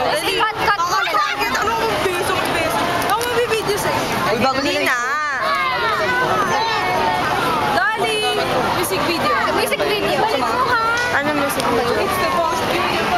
Cut mo na lang. Anong beso? Ako mabibideo sa'yo. Ay, bago nila na. Dali! Music video. Music video. Balik mo ha. Ano music video? It's the boss video.